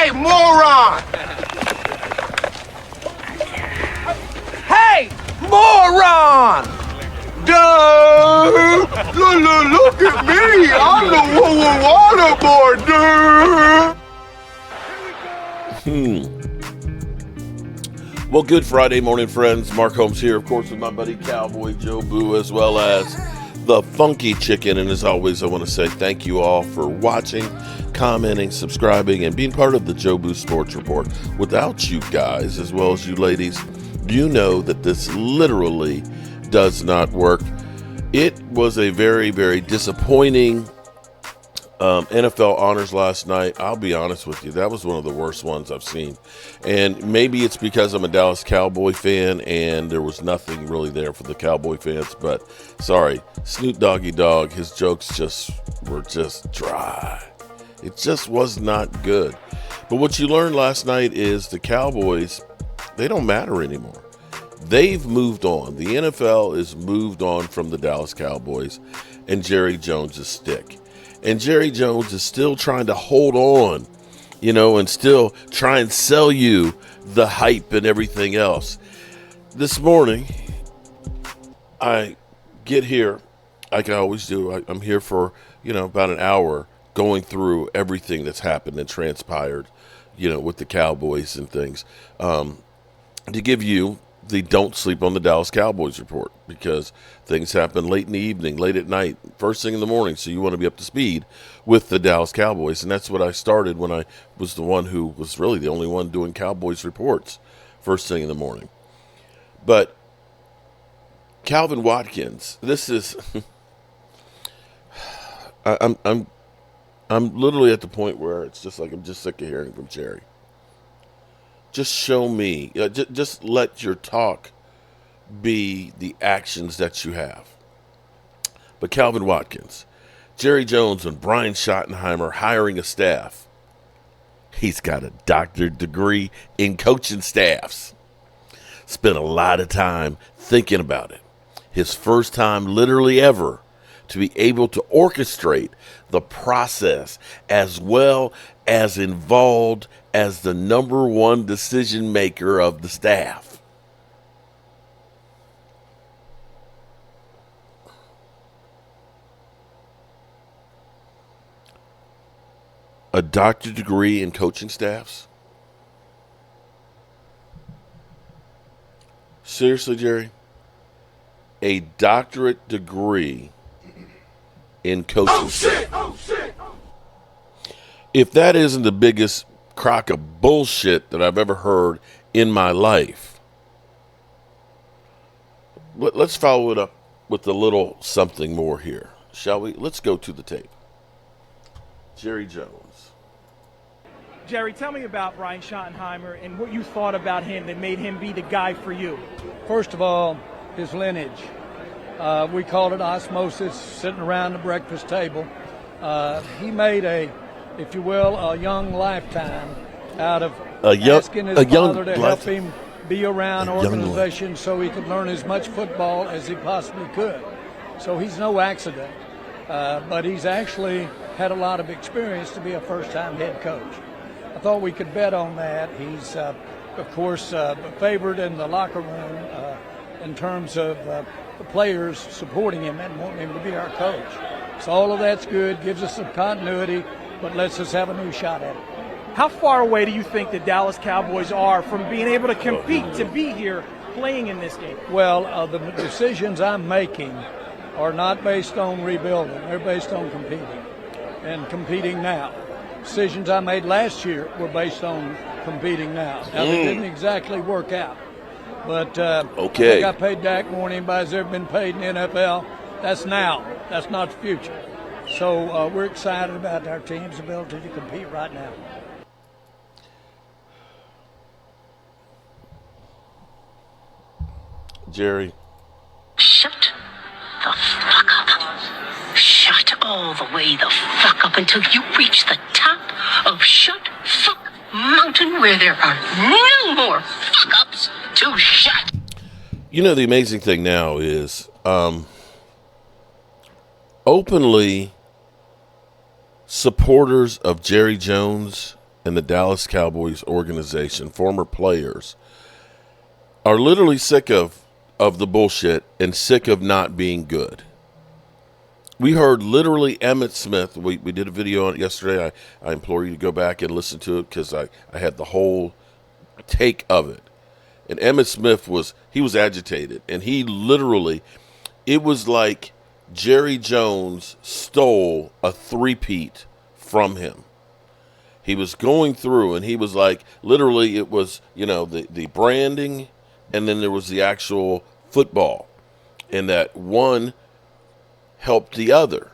Hey, moron! Hey, moron! Duh! Look at me! I'm the water boy, dude! Well, good Friday morning, friends. Mark Holmes here, of course, with my buddy Cowboy Joe Boo, as well as the Funky Chicken. And as always, I want to say thank you all for watching, commenting, subscribing, and being part of the Joe Boo Sports Report. Without you guys, as well as you ladies, you know that this literally does not work. It was a very, very disappointing NFL honors last night. I'll be honest with you, that was one of the worst ones I've seen. And maybe it's because I'm a Dallas Cowboy fan and there was nothing really there for the Cowboy fans. But sorry, Snoop Doggy Dogg, his jokes were just dry. It just was not good. But what you learned last night is the Cowboys, they don't matter anymore. They've moved on. The NFL is moved on from the Dallas Cowboys and Jerry Jones' stick. And Jerry Jones is still trying to hold on, and still try and sell you the hype and everything else. This morning, I get here, like I always do. I'm here for, about an hour going through everything that's happened and transpired, with the Cowboys and things, to give you the Don't Sleep on the Dallas Cowboys report, because things happen late in the evening, late at night, first thing in the morning, so you want to be up to speed with the Dallas Cowboys. And that's what I started when I was the one who was really the only one doing Cowboys reports first thing in the morning. But Calvin Watkins, this is I'm literally at the point where it's just like I'm just sick of hearing from Jerry. Just show me, just let your talk be the actions that you have. But Calvin Watkins, Jerry Jones and Brian Schottenheimer hiring a staff. He's got a doctorate degree in coaching staffs. Spent a lot of time thinking about it. His first time literally ever to be able to orchestrate the process as well as involved as the number one decision maker of the staff. A doctorate degree in coaching staffs? Seriously, Jerry? A doctorate degree in coaching staffs? Oh, shit! If that isn't the biggest crock of bullshit that I've ever heard in my life, let's follow it up with a little something more here, shall we? Let's go to the tape. Jerry Jones. Jerry, tell me about Brian Schottenheimer and what you thought about him that made him be the guy for you. First of all, his lineage. We call it osmosis, sitting around the breakfast table. He made if you will, a young lifetime out of asking his father to help him be around organizations so he could learn as much football as he possibly could. So he's no accident, but he's actually had a lot of experience to be a first-time head coach. I thought we could bet on that. He's, of course, favored in the locker room in terms of the players supporting him and wanting him to be our coach. So all of that's good, gives us some continuity, but lets us have a new shot at it. How far away do you think the Dallas Cowboys are from being able to compete, to be here playing in this game? Well, the decisions I'm making are not based on rebuilding. They're based on competing, and competing now. Decisions I made last year were based on competing now. Now, they didn't exactly work out. But I think I paid Dak more than anybody's ever been paid in the NFL. That's now. That's not the future. So we're excited about our team's ability to compete right now. Jerry. Shut the fuck up. Shut all the way the fuck up until you reach the top of Shut Fuck Mountain, where there are no more fuck-ups to shut. The amazing thing now is openly supporters of Jerry Jones and the Dallas Cowboys organization, former players, are literally sick of the bullshit and sick of not being good. We heard literally Emmitt Smith. We did a video on it yesterday. I implore you to go back and listen to it because I had the whole take of it. And Emmitt Smith was agitated. And he literally, it was like Jerry Jones stole a three-peat from him. He was going through and he was like, literally it was, the branding and then there was the actual football. And that one helped the other.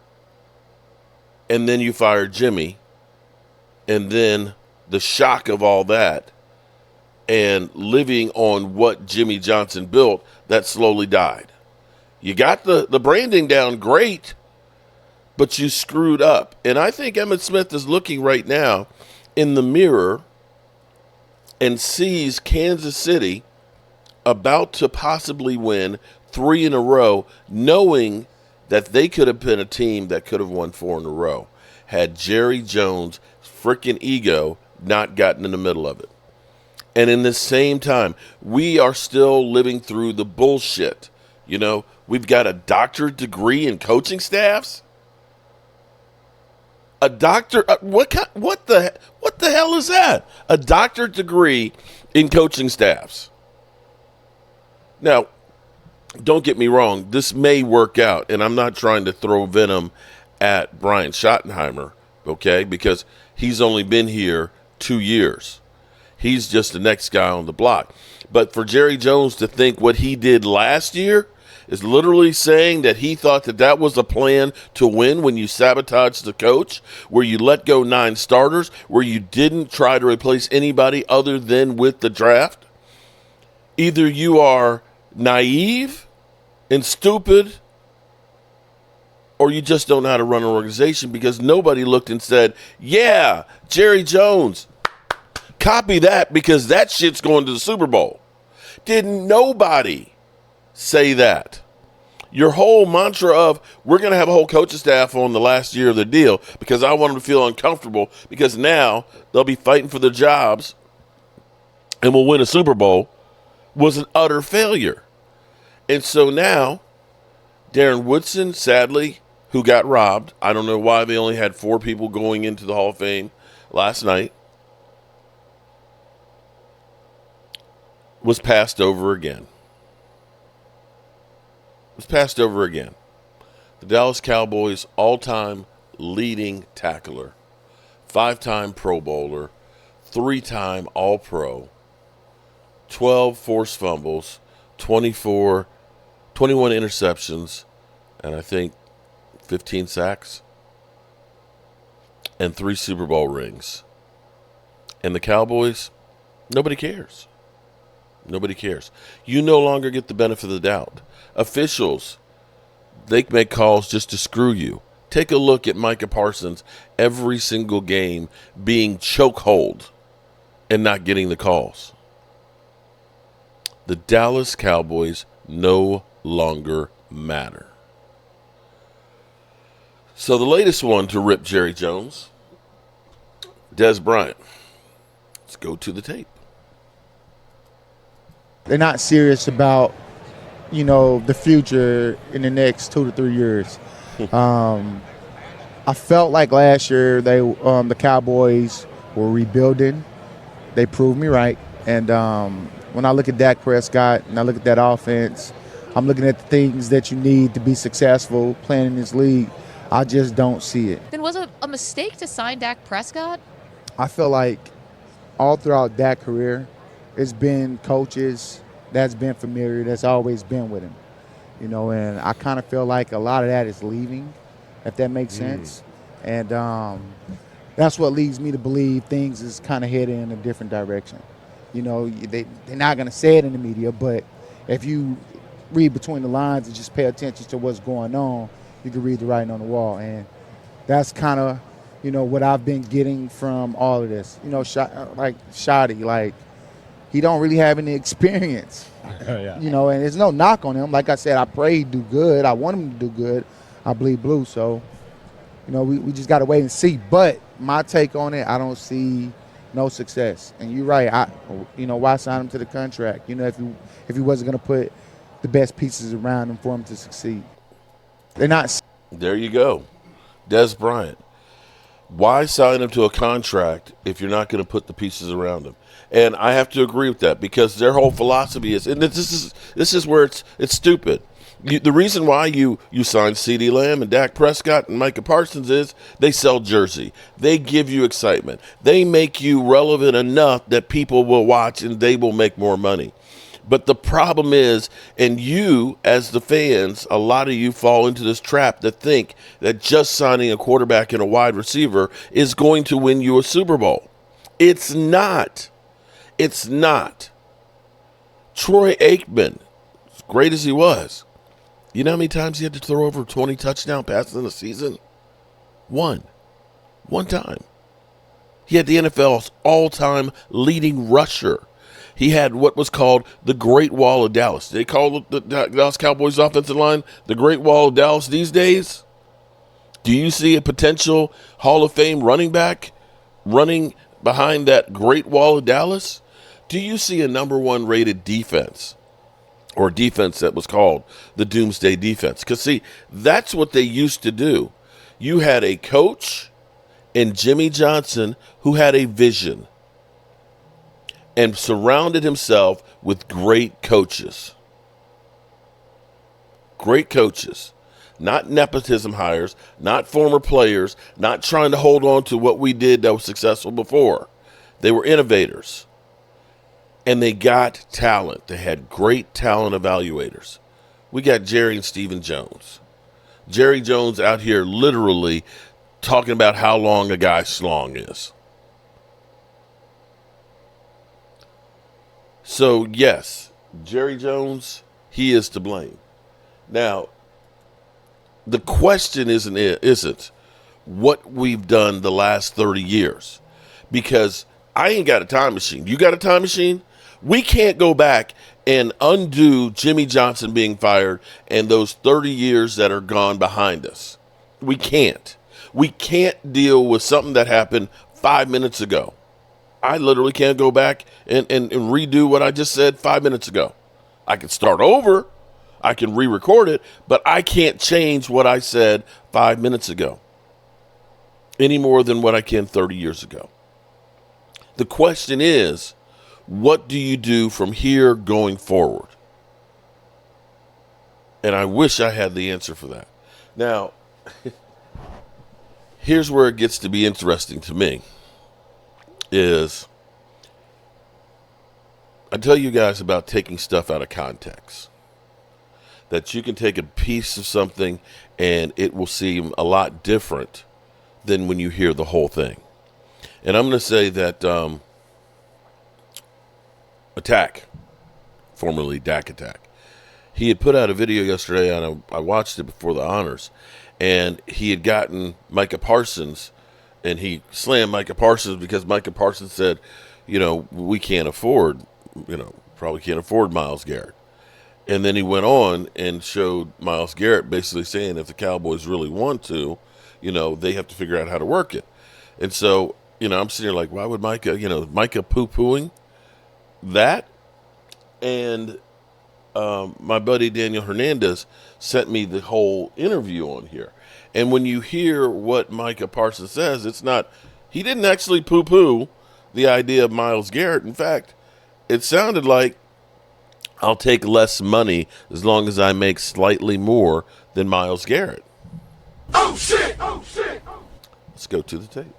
And then you fired Jimmy. And then the shock of all that and living on what Jimmy Johnson built, that slowly died. You got the branding down great, but you screwed up. And I think Emmitt Smith is looking right now in the mirror and sees Kansas City about to possibly win 3 in a row, knowing that they could have been a team that could have won 4 in a row had Jerry Jones' freaking ego not gotten in the middle of it. And in the same time, we are still living through the bullshit. We've got a doctorate degree in coaching staffs. A doctor, what the hell is that? A doctorate degree in coaching staffs. Now, don't get me wrong, this may work out, and I'm not trying to throw venom at Brian Schottenheimer, okay, because he's only been here 2 years. He's just the next guy on the block. But for Jerry Jones to think what he did last year is literally saying that he thought that was a plan to win when you sabotaged the coach, where you let go 9 starters, where you didn't try to replace anybody other than with the draft. Either you are naive and stupid, or you just don't know how to run an organization, because nobody looked and said, yeah, Jerry Jones, copy that because that shit's going to the Super Bowl. Didn't nobody say that? Your whole mantra of we're going to have a whole coaching staff on the last year of the deal because I want them to feel uncomfortable because now they'll be fighting for their jobs and will win a Super Bowl was an utter failure. And so now Darren Woodson, sadly, who got robbed, I don't know why they only had 4 people going into the Hall of Fame last night, was passed over again. The Dallas Cowboys all-time leading tackler, 5-time Pro Bowler, 3-time All-Pro, 12 forced fumbles, 21 interceptions, and I think 15 sacks, and 3 Super Bowl rings. And the Cowboys, nobody cares. Nobody cares. You no longer get the benefit of the doubt. Officials, they make calls just to screw you. Take a look at Micah Parsons every single game being chokehold and not getting the calls. The Dallas Cowboys no longer matter. So the latest one to rip Jerry Jones, Des Bryant. Let's go to the tape. They're not serious about, the future in the next 2 to 3 years. I felt like last year the Cowboys were rebuilding. They proved me right. And when I look at Dak Prescott and I look at that offense, I'm looking at the things that you need to be successful playing in this league. I just don't see it. Then was it a mistake to sign Dak Prescott? I feel like all throughout Dak's career, it's been coaches that's been familiar, that's always been with him. And I kind of feel like a lot of that is leaving, if that makes sense. And that's what leads me to believe things is kind of heading in a different direction. They're not going to say it in the media, but if you read between the lines and just pay attention to what's going on, you can read the writing on the wall. And that's kind of, what I've been getting from all of this. Shotty, he don't really have any experience. Yeah. And there's no knock on him. Like I said, I pray he do good. I want him to do good. I bleed blue. So, we just got to wait and see. But my take on it, I don't see no success. And you're right. Why sign him to the contract? If he wasn't going to put the best pieces around him for him to succeed. They're not. There you go. Des Bryant. Why sign him to a contract if you're not going to put the pieces around him? And I have to agree with that because their whole philosophy is, and this is where it's stupid. The reason why you signed CeeDee Lamb and Dak Prescott and Micah Parsons is they sell jersey. They give you excitement. They make you relevant enough that people will watch and they will make more money. But the problem is, and you as the fans, a lot of you fall into this trap that think that just signing a quarterback and a wide receiver is going to win you a Super Bowl. It's not. It's not. Troy Aikman, as great as he was, you know how many times he had to throw over 20 touchdown passes in a season? One time. He had the NFL's all-time leading rusher. He had what was called the Great Wall of Dallas. They call the Dallas Cowboys offensive line the Great Wall of Dallas these days? Do you see a potential Hall of Fame running back running behind that Great Wall of Dallas? Do you see a number one rated defense or defense that was called the Doomsday Defense? Because, see, that's what they used to do. You had a coach in Jimmy Johnson who had a vision and surrounded himself with great coaches. Great coaches. Not nepotism hires, not former players, not trying to hold on to what we did that was successful before. They were innovators. And they got talent. They had great talent evaluators. We got Jerry and Stephen Jones. Jerry Jones out here literally talking about how long a guy's slong is. So, yes, Jerry Jones, he is to blame. Now, the question isn't what we've done the last 30 years. Because I ain't got a time machine. You got a time machine? We can't go back and undo Jimmy Johnson being fired and those 30 years that are gone behind us. We can't. We can't deal with something that happened 5 minutes ago. I literally can't go back and redo what I just said 5 minutes ago. I can start over. I can re-record it, but I can't change what I said 5 minutes ago any more than what I can 30 years ago. The question is, what do you do from here going forward? And I wish I had the answer for that. Now, here's where it gets to be interesting to me. Is I tell you guys about taking stuff out of context. That you can take a piece of something and it will seem a lot different than when you hear the whole thing. And I'm going to say that Attack, formerly Dak Attack, he had put out a video yesterday, and I watched it before the honors, and he had gotten Micah Parsons. And he slammed Micah Parsons because Micah Parsons said, we can't afford, probably can't afford Myles Garrett. And then he went on and showed Myles Garrett basically saying if the Cowboys really want to, they have to figure out how to work it. And so, I'm sitting here like, why would Micah poo-pooing that? And my buddy Daniel Hernandez sent me the whole interview on here. And when you hear what Micah Parsons says, it's not, he didn't actually poo-poo the idea of Myles Garrett. In fact, it sounded like I'll take less money as long as I make slightly more than Myles Garrett. Oh, shit! Oh, shit! Let's go to the tape.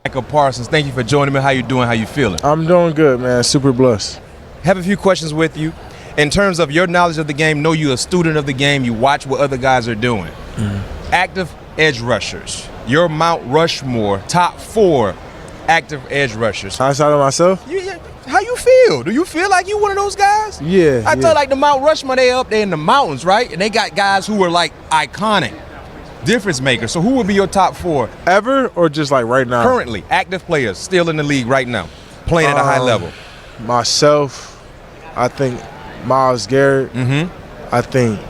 Micah Parsons, thank you for joining me. How you doing? How you feeling? I'm doing good, man. Super blessed. Have a few questions with you. In terms of your knowledge of the game, know you're a student of the game. You watch what other guys are doing. Mm-hmm. Active edge rushers. Your Mount Rushmore, top 4 active edge rushers. Outside of myself? How you feel? Do you feel like you one of those guys? Yeah. I feel like the Mount Rushmore, they up there in the mountains, right? And they got guys who are like iconic, difference makers. So who would be your top 4? Ever or just like right now? Currently, active players still in the league right now, playing at a high level. Myself, I think Myles Garrett. Mm-hmm. I think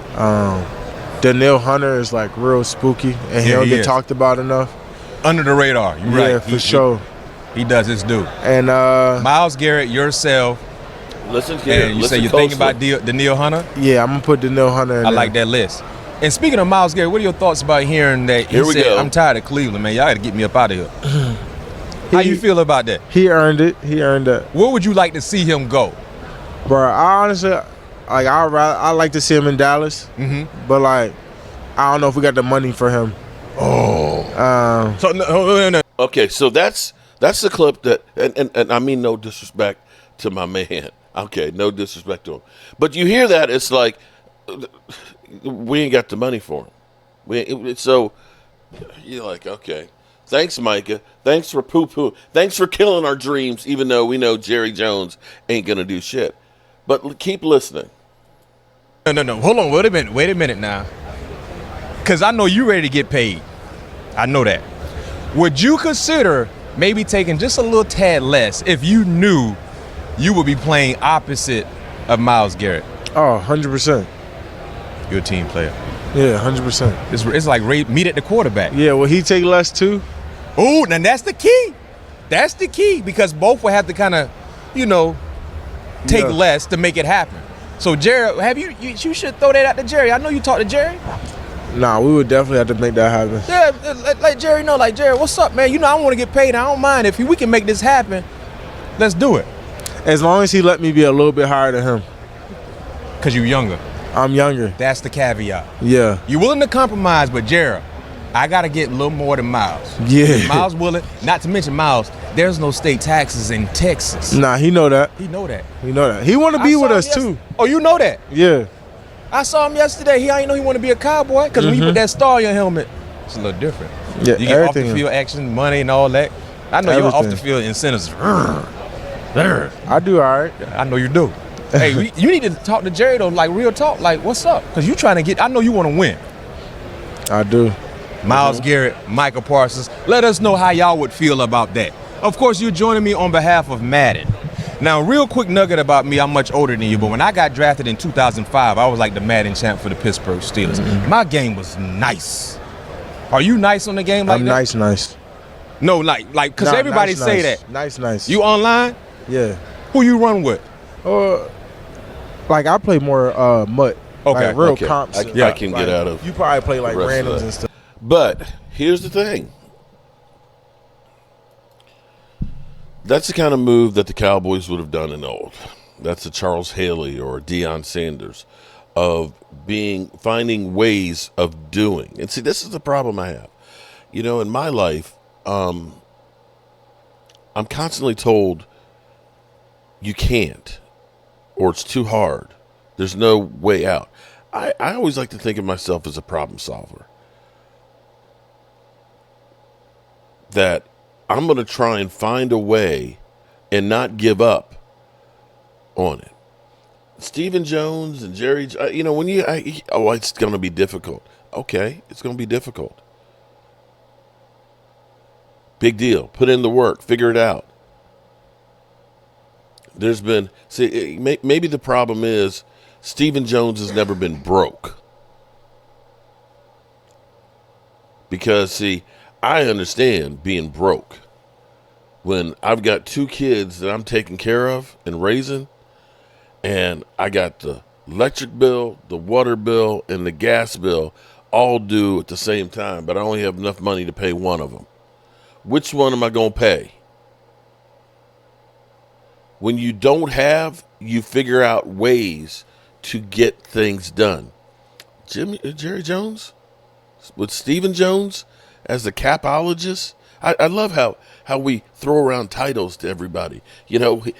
Danielle Hunter is like real spooky, and he don't get talked about enough. Under the radar, you're right. Yeah, for sure. He does his due. And Myles Garrett, yourself, Listen here. and you listen say you're thinking closely. about Daniil Hunter? yeah, I'm gonna put Daniil Hunter in I there. like that list. And speaking of Myles Garrett, what are your thoughts about hearing that he Here we said, go. I'm tired of Cleveland, man. Y'all got to get me up out of here. How you feel about that? He earned it. He earned it. Where would you like to see him go? Bro, I honestly, like, I like to see him in Dallas. But like, I don't know if we got the money for him. So no. Okay, so that's the clip that, and I mean no disrespect to my man. Okay, no disrespect to him, but you hear that, it's like we ain't got the money for him. So you're like, okay, thanks, Micah. Thanks for poo-poo. Thanks for killing our dreams, even though we know Jerry Jones ain't gonna do shit. But keep listening. No. Hold on. Wait a minute now. Because I know you ready to get paid. I know that. Would you consider maybe taking just a little tad less if you knew you would be playing opposite of Myles Garrett? Oh, 100%. You're a team player. Yeah, 100%. It's like meet at the quarterback. Yeah, will he take less too? Oh, now that's the key. That's the key because both will have to kind of, take Yeah. less to make it happen. So, Jerry, you should throw that out to Jerry. I know you talked to Jerry. Nah, we would definitely have to make that happen. Yeah, let Jerry know. Like, Jerry, what's up, man? I want to get paid. I don't mind. If we can make this happen, let's do it. As long as he let me be a little bit higher than him. Because you're younger. I'm younger. That's the caveat. Yeah. You're willing to compromise, but Jerry, I got to get a little more than Myles. Yeah. Myles willing, not to mention Myles, there's no state taxes in Texas. Nah, he know that. He know that. He know that. He want to be with us too. Oh, you know that? Yeah. I saw him yesterday. He ain't know he want to be a cowboy because when you put that star on your helmet, it's a little different. Yeah, you get off the everything. field action, money, and all that. I know your off the Everything. field incentives. I do all right. I know you do. Hey, you need to talk to Jerry though, like real talk, like what's up? Because you trying to get. I know you want to win. I do. Myles Garrett, Micah Parsons. Let us know how y'all would feel about that. Of course, you're joining me on behalf of Madden. Now, real quick nugget about me, I'm much older than you, but when I got drafted in 2005, I was like the Madden champ for the Pittsburgh Steelers. My game was nice. Are you nice on the game like I'm that? nice. No, like, because Nah, everybody nice, say nice. that. Nice. You online? Yeah. Who you run with? Like I play more MUT. Okay. Like real Okay. comps. I can get out of You probably play like the rest of randoms that. and stuff. But here's the thing. That's the kind of move that the Cowboys would have done in old. That's a Charles Haley or a Deion Sanders of finding ways of doing. And see, this is the problem I have. In my life, I'm constantly told you can't or it's too hard. There's no way out. I always like to think of myself as a problem solver. That I'm going to try and find a way and not give up on it. Stephen Jones and Jerry, when it's going to be difficult. Okay, it's going to be difficult. Big deal. Put in the work. Figure it out. Maybe the problem is Stephen Jones has never been broke. Because, I understand being broke. When I've got 2 kids that I'm taking care of and raising, and I got the electric bill, the water bill, and the gas bill all due at the same time, but I only have enough money to pay one of them. Which one am I going to pay? When you don't have, you figure out ways to get things done. Jerry Jones? With Stephen Jones as the capologist? I love how we throw around titles to everybody.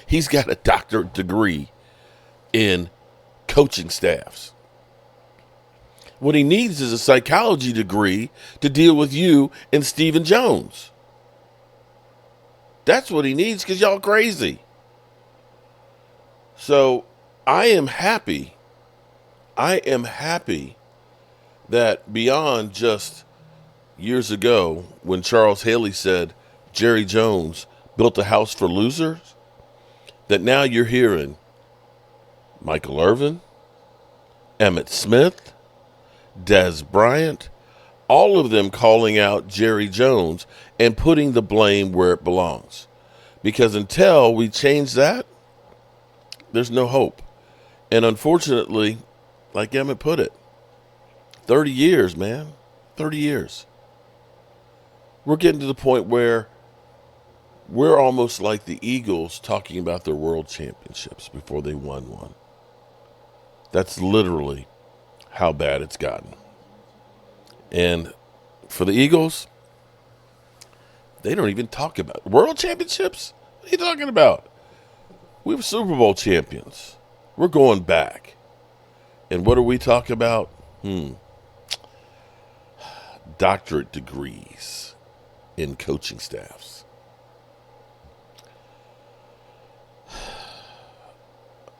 He's got a doctorate degree in coaching staffs. What he needs is a psychology degree to deal with you and Stephen Jones. That's what he needs because y'all crazy. So I am happy that beyond just years ago when Charles Haley said Jerry Jones built a house for losers, that now you're hearing Michael Irvin, Emmitt Smith, Des Bryant, all of them calling out Jerry Jones and putting the blame where it belongs. Because until we change that, there's no hope. And unfortunately, like Emmett put it, 30 years, man. 30 years. We're getting to the point where we're almost like the Eagles talking about their world championships before they won one. That's literally how bad it's gotten. And for the Eagles, they don't even talk about it. World championships? What are you talking about? We were Super Bowl champions. We're going back. And what are we talking about? Doctorate degrees in coaching staffs.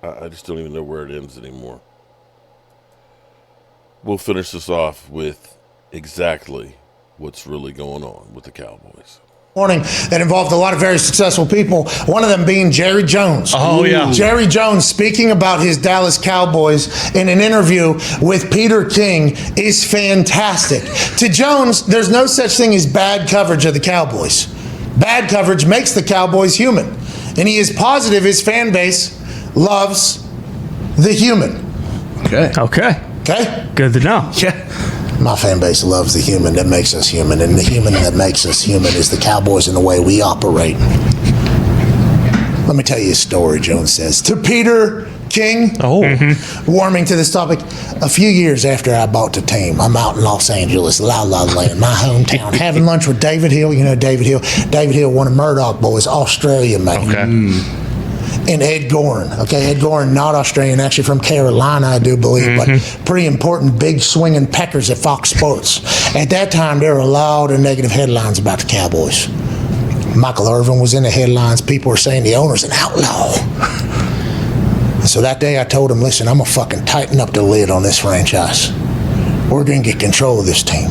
I just don't even know where it ends anymore. We'll finish this off with exactly what's really going on with the Cowboys. Morning that involved a lot of very successful people, one of them being Jerry Jones. Oh, yeah. Jerry Jones speaking about his Dallas Cowboys in an interview with Peter King is fantastic. To Jones, there's no such thing as bad coverage of the Cowboys. Bad coverage makes the Cowboys human. And he is positive his fan base loves the human. Okay. Okay? Good to know. Yeah. My fan base loves the human that makes us human, and the human that makes us human is the Cowboys and the way we operate. Let me tell you a story, Jones says. To Peter King, warming to this topic, a few years after I bought the team, I'm out in Los Angeles, La La Land, my hometown, having lunch with David Hill. You know David Hill. David Hill, one of Murdoch boys, Australia, man. Okay. And Ed Gorin. Okay, Ed Gorin, not Australian, actually from Carolina, I do believe, but pretty important, big swinging peckers at Fox Sports. At that time, there were a lot of negative headlines about the Cowboys. Michael Irvin was in the headlines. People were saying the owner's an outlaw. And so that day I told him, listen, I'm going to fucking tighten up the lid on this franchise. We're going to get control of this team.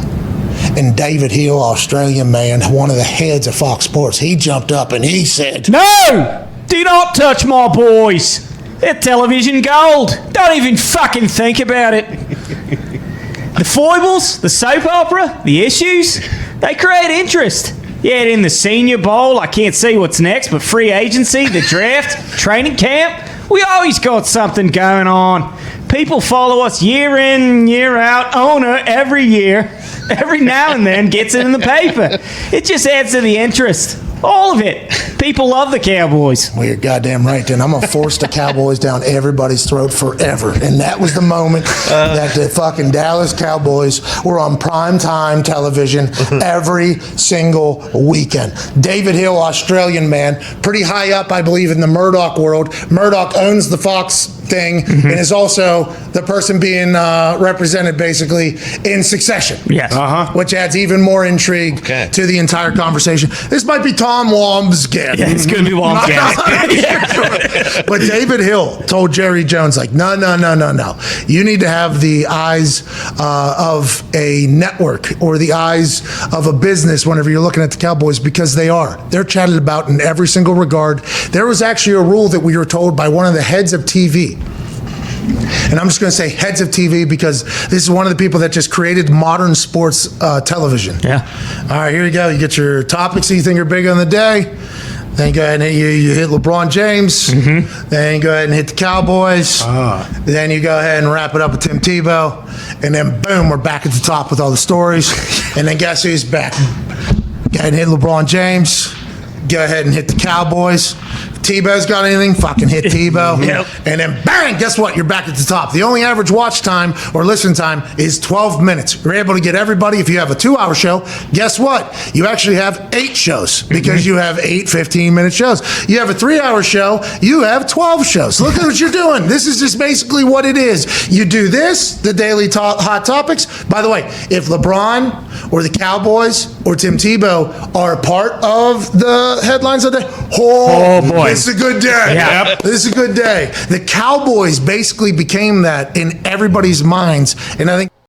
And David Hill, Australian man, one of the heads of Fox Sports, he jumped up and he said, No! Do not touch my boys. They're television gold. Don't even fucking think about it. The foibles, the soap opera, the issues, they create interest. Yet in the Senior Bowl, I can't see what's next, but free agency, the draft, training camp, we always got something going on. People follow us year in, year out, owner every year. Every now and then gets it in the paper. It just adds to the interest. All of it. People love the Cowboys. Well, you're goddamn right, then. I'm going to force the Cowboys down everybody's throat forever. And that was the moment that the fucking Dallas Cowboys were on primetime television every single weekend. David Hill, Australian man, pretty high up, I believe, in the Murdoch world. Murdoch owns the Fox thing and is also the person being represented, basically, in Succession. Yes. Which adds even more intrigue to the entire conversation. This might be Tom Wambsgate. Yeah, it's going to be Wambsgate. But David Hill told Jerry Jones, like, no. You need to have the eyes of a network or the eyes of a business whenever you're looking at the Cowboys, because they are. They're chatted about in every single regard. There was actually a rule that we were told by one of the heads of TV. And I'm just going to say heads of TV because this is one of the people that just created modern sports television. Yeah. All right, here you go. You get your topics that you think are big on the day. Then you go ahead and you hit LeBron James. Then you go ahead and hit the Cowboys. Then you go ahead and wrap it up with Tim Tebow. And then, boom, we're back at the top with all the stories. And then guess who's back? Go ahead and hit LeBron James. Go ahead and hit the Cowboys. Tebow's got anything, fucking hit Tebow. And then bang, guess what? You're back at the top. The only average watch time or listen time is 12 minutes. You're able to get everybody. If you have a 2-hour show, guess what? You actually have 8 shows because you have 8 15-minute shows. You have a 3-hour show, you have 12 shows. Look at what you're doing. This is just basically what it is. You do this, the daily hot topics. By the way, if LeBron or the Cowboys or Tim Tebow are part of the headlines of the day, oh boy. This is a good day. Yep. This is a good day. The Cowboys basically became that in everybody's minds, and I think